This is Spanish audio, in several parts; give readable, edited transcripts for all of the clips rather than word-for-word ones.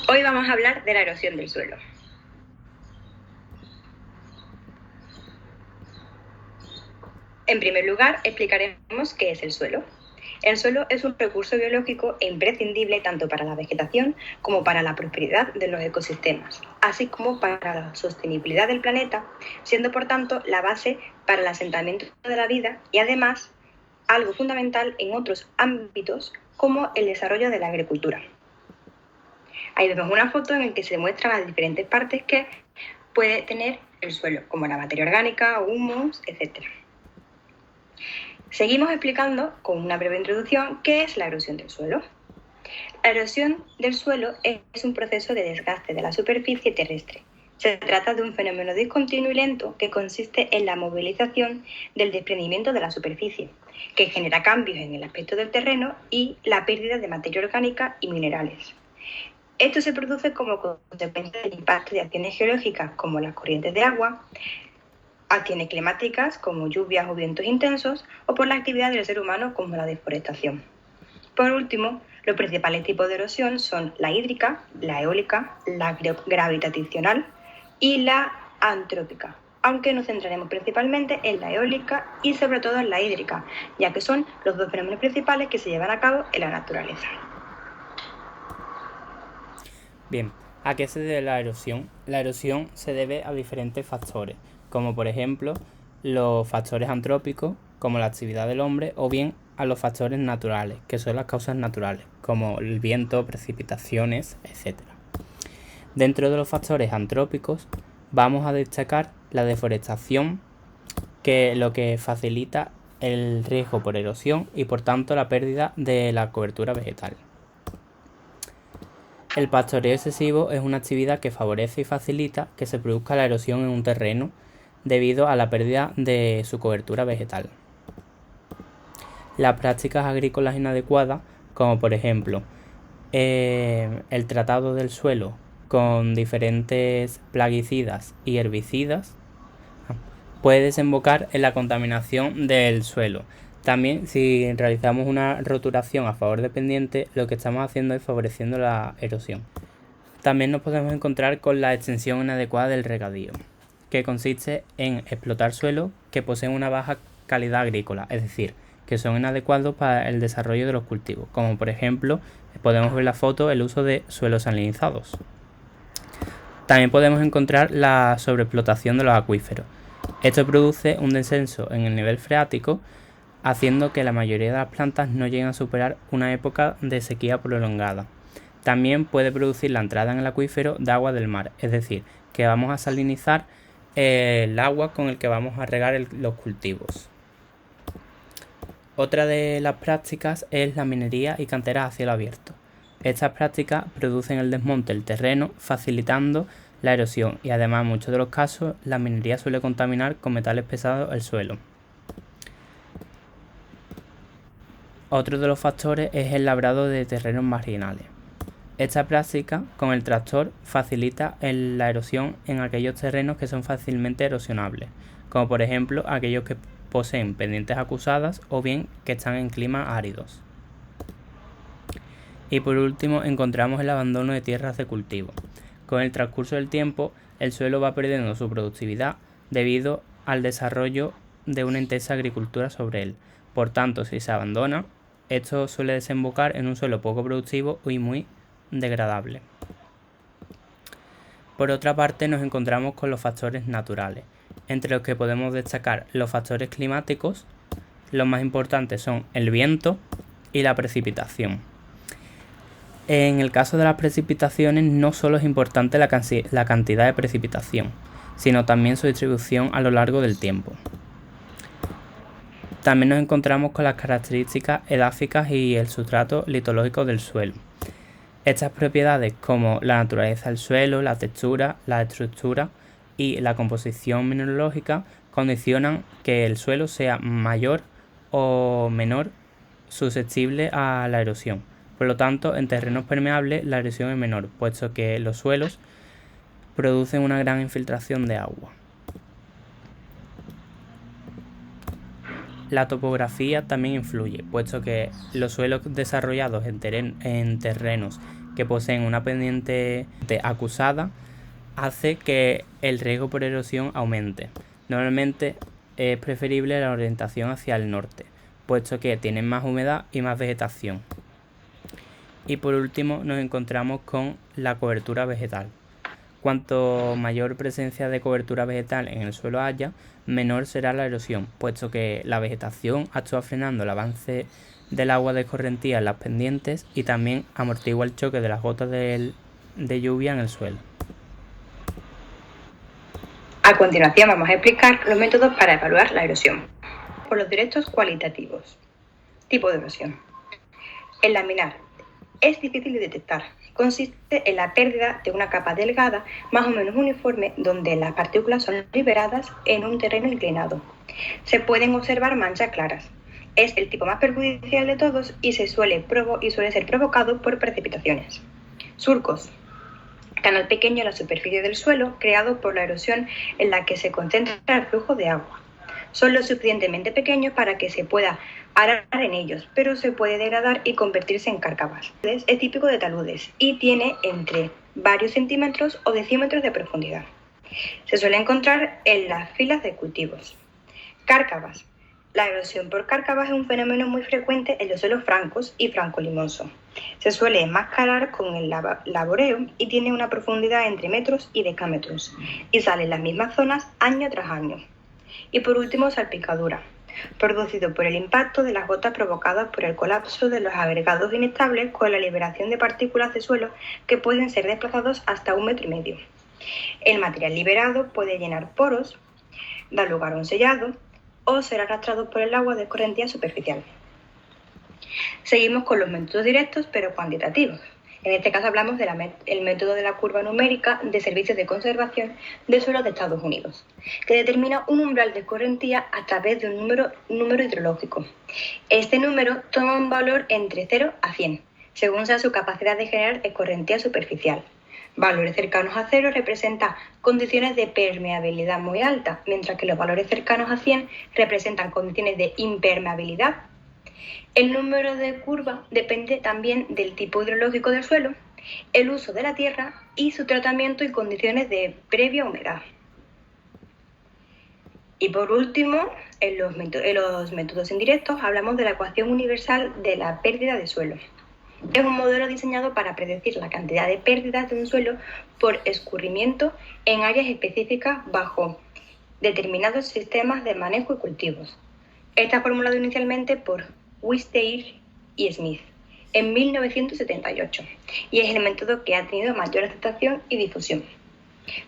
Hoy vamos a hablar de la erosión del suelo. En primer lugar, explicaremos qué es el suelo. El suelo es un recurso biológico e imprescindible tanto para la vegetación como para la prosperidad de los ecosistemas, así como para la sostenibilidad del planeta, siendo por tanto la base para el asentamiento de la vida y además algo fundamental en otros ámbitos como el desarrollo de la agricultura. Ahí vemos una foto en la que se muestran las diferentes partes que puede tener el suelo, como la materia orgánica, humus, etc. Seguimos explicando con una breve introducción qué es la erosión del suelo. La erosión del suelo es un proceso de desgaste de la superficie terrestre. Se trata de un fenómeno discontinuo y lento que consiste en la movilización del desprendimiento de la superficie, que genera cambios en el aspecto del terreno y la pérdida de materia orgánica y minerales. Esto se produce como consecuencia del impacto de acciones geológicas como las corrientes de agua, acciones climáticas como lluvias o vientos intensos o por la actividad del ser humano como la deforestación. Por último, los principales tipos de erosión son la hídrica, la eólica, la gravitacional y la antrópica, aunque nos centraremos principalmente en la eólica y sobre todo en la hídrica, ya que son los dos fenómenos principales que se llevan a cabo en la naturaleza. Bien, ¿a qué se debe la erosión? La erosión se debe a diferentes factores, como por ejemplo los factores antrópicos, como la actividad del hombre, o bien a los factores naturales, que son las causas naturales, como el viento, precipitaciones, etc. Dentro de los factores antrópicos vamos a destacar la deforestación, que lo que facilita el riesgo por erosión y por tanto la pérdida de la cobertura vegetal. El pastoreo excesivo es una actividad que favorece y facilita que se produzca la erosión en un terreno debido a la pérdida de su cobertura vegetal. Las prácticas agrícolas inadecuadas, como por ejemplo el tratado del suelo con diferentes plaguicidas y herbicidas, puede desembocar en la contaminación del suelo. También, si realizamos una roturación a favor de pendiente, lo que estamos haciendo es favoreciendo la erosión. También nos podemos encontrar con la extensión inadecuada del regadío, que consiste en explotar suelos que poseen una baja calidad agrícola, es decir, que son inadecuados para el desarrollo de los cultivos, como por ejemplo, podemos ver en la foto el uso de suelos salinizados. También podemos encontrar la sobreexplotación de los acuíferos. Esto produce un descenso en el nivel freático, haciendo que la mayoría de las plantas no lleguen a superar una época de sequía prolongada. También puede producir la entrada en el acuífero de agua del mar, es decir, que vamos a salinizar el agua con el que vamos a regar los cultivos. Otra de las prácticas es la minería y canteras a cielo abierto. Estas prácticas producen el desmonte del terreno, facilitando la erosión, y además en muchos de los casos la minería suele contaminar con metales pesados el suelo. Otro de los factores es el labrado de terrenos marginales. Esta práctica con el tractor facilita la erosión en aquellos terrenos que son fácilmente erosionables, como por ejemplo aquellos que poseen pendientes acusadas o bien que están en climas áridos. Y por último encontramos el abandono de tierras de cultivo. Con el transcurso del tiempo, el suelo va perdiendo su productividad debido al desarrollo de una intensa agricultura sobre él. Por tanto, si se abandona, esto suele desembocar en un suelo poco productivo y muy degradable. Por otra parte, nos encontramos con los factores naturales, entre los que podemos destacar los factores climáticos. Los más importantes son el viento y la precipitación. En el caso de las precipitaciones, no solo es importante la cantidad de precipitación, sino también su distribución a lo largo del tiempo. También nos encontramos con las características edáficas y el sustrato litológico del suelo. Estas propiedades, como la naturaleza del suelo, la textura, la estructura y la composición mineralógica, condicionan que el suelo sea mayor o menor susceptible a la erosión. Por lo tanto, en terrenos permeables la erosión es menor, puesto que los suelos producen una gran infiltración de agua. La topografía también influye, puesto que los suelos desarrollados en terrenos que poseen una pendiente acusada hace que el riesgo por erosión aumente. Normalmente es preferible la orientación hacia el norte, puesto que tienen más humedad y más vegetación. Y por último nos encontramos con la cobertura vegetal. Cuanto mayor presencia de cobertura vegetal en el suelo haya, menor será la erosión, puesto que la vegetación actúa frenando el avance del agua de escorrentía en las pendientes y también amortigua el choque de las gotas de lluvia en el suelo. A continuación vamos a explicar los métodos para evaluar la erosión. Por los directos cualitativos. Tipo de erosión. El laminar es difícil de detectar. Consiste en la pérdida de una capa delgada más o menos uniforme donde las partículas son liberadas en un terreno inclinado. Se pueden observar manchas claras. Es el tipo más perjudicial de todos y suele ser provocado por precipitaciones. Surcos. Canal pequeño en la superficie del suelo creado por la erosión en la que se concentra el flujo de agua. Son lo suficientemente pequeños para que se pueda arar en ellos, pero se puede degradar y convertirse en cárcavas. Es típico de taludes y tiene entre varios centímetros o decímetros de profundidad. Se suele encontrar en las filas de cultivos. Cárcavas. La erosión por cárcavas es un fenómeno muy frecuente en los suelos francos y franco-limosos. Se suele enmascarar con el laboreo y tiene una profundidad entre metros y decámetros y sale en las mismas zonas año tras año. Y por último, salpicadura, producido por el impacto de las gotas provocadas por el colapso de los agregados inestables con la liberación de partículas de suelo que pueden ser desplazados hasta 1,5 metros. El material liberado puede llenar poros, dar lugar a un sellado o ser arrastrado por el agua de escorrentía superficial. Seguimos con los métodos directos pero cuantitativos. En este caso hablamos del método de la curva numérica de servicios de conservación de suelos de Estados Unidos, que determina un umbral de escorrentía a través de un número hidrológico. Este número toma un valor entre 0 a 100, según sea su capacidad de generar escorrentía superficial. Valores cercanos a 0 representan condiciones de permeabilidad muy alta, mientras que los valores cercanos a 100 representan condiciones de impermeabilidad. El número de curva depende también del tipo hidrológico del suelo, el uso de la tierra y su tratamiento y condiciones de previa humedad. Y por último, en los métodos indirectos hablamos de la ecuación universal de la pérdida de suelo. Es un modelo diseñado para predecir la cantidad de pérdidas de un suelo por escurrimiento en áreas específicas bajo determinados sistemas de manejo y cultivos. Está formulado inicialmente por Wisteir y Smith en 1978 y es el método que ha tenido mayor aceptación y difusión.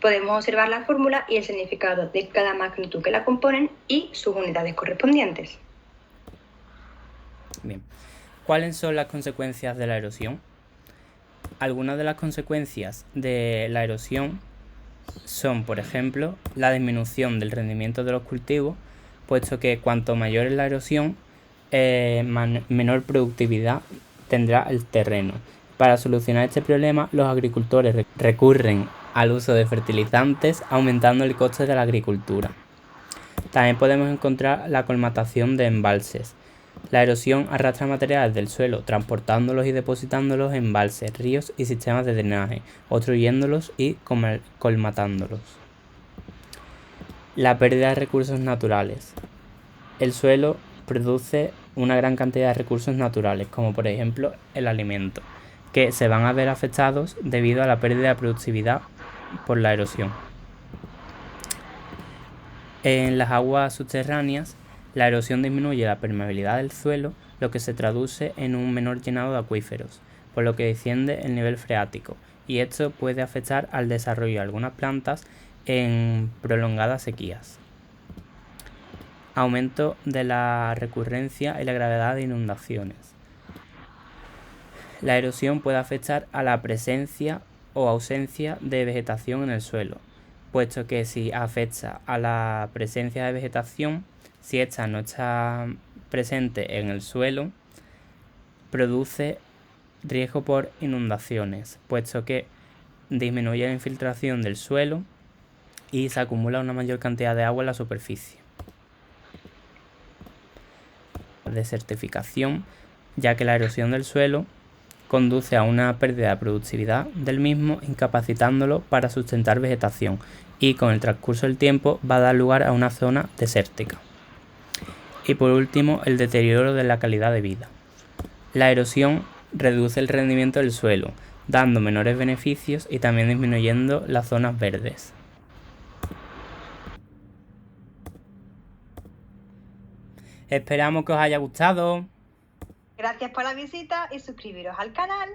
Podemos observar la fórmula y el significado de cada magnitud que la componen y sus unidades correspondientes. Bien. ¿Cuáles son las consecuencias de la erosión? Algunas de las consecuencias de la erosión son, por ejemplo, la disminución del rendimiento de los cultivos, puesto que cuanto mayor es la erosión, menor productividad tendrá el terreno. Para solucionar este problema, los agricultores recurren al uso de fertilizantes, aumentando el coste de la agricultura. También podemos encontrar la colmatación de embalses. La erosión arrastra materiales del suelo, transportándolos y depositándolos en embalses, ríos y sistemas de drenaje, obstruyéndolos y colmatándolos. La pérdida de recursos naturales. El suelo produce una gran cantidad de recursos naturales, como por ejemplo el alimento, que se van a ver afectados debido a la pérdida de productividad por la erosión. En las aguas subterráneas, la erosión disminuye la permeabilidad del suelo, lo que se traduce en un menor llenado de acuíferos, por lo que desciende el nivel freático, y esto puede afectar al desarrollo de algunas plantas en prolongadas sequías. Aumento de la recurrencia y la gravedad de inundaciones. La erosión puede afectar a la presencia o ausencia de vegetación en el suelo, puesto que si afecta a la presencia de vegetación, si ésta no está presente en el suelo, produce riesgo por inundaciones, puesto que disminuye la infiltración del suelo y se acumula una mayor cantidad de agua en la superficie. Desertificación, ya que la erosión del suelo conduce a una pérdida de productividad del mismo, incapacitándolo para sustentar vegetación, y con el transcurso del tiempo va a dar lugar a una zona desértica. Y por último, el deterioro de la calidad de vida. La erosión reduce el rendimiento del suelo, dando menores beneficios y también disminuyendo las zonas verdes. Esperamos que os haya gustado. Gracias por la visita y suscribiros al canal.